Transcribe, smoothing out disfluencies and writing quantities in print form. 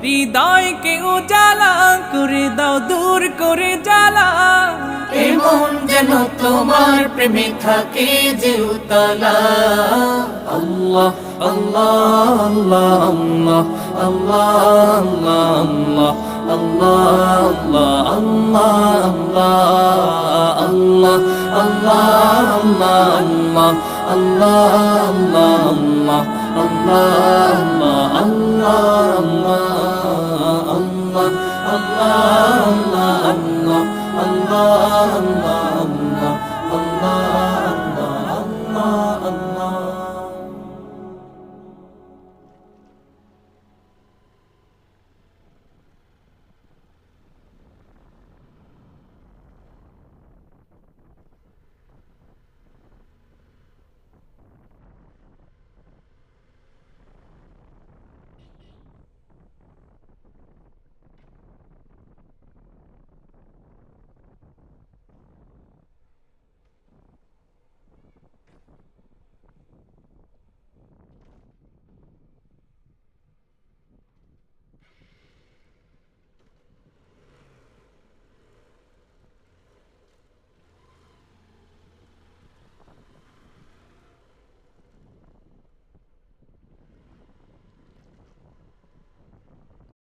হৃদয়কে উজালা করে দাও, দূর করে জ্বালা। এমন যেন তোমার প্রেমে থাকে যে উতলা। আল্লাহ আল্লাহ আল্লাহ আল্লাহ আল্লাহ আল্লাহ আল্লাহ আল্লাহ আল্লাহ আল্লাহ আল্লাহ আল্লাহ আল্লাহ আল্লাহ আল্লাহ আল্লাহ আল্লাহ আল্লাহ আল্লাহ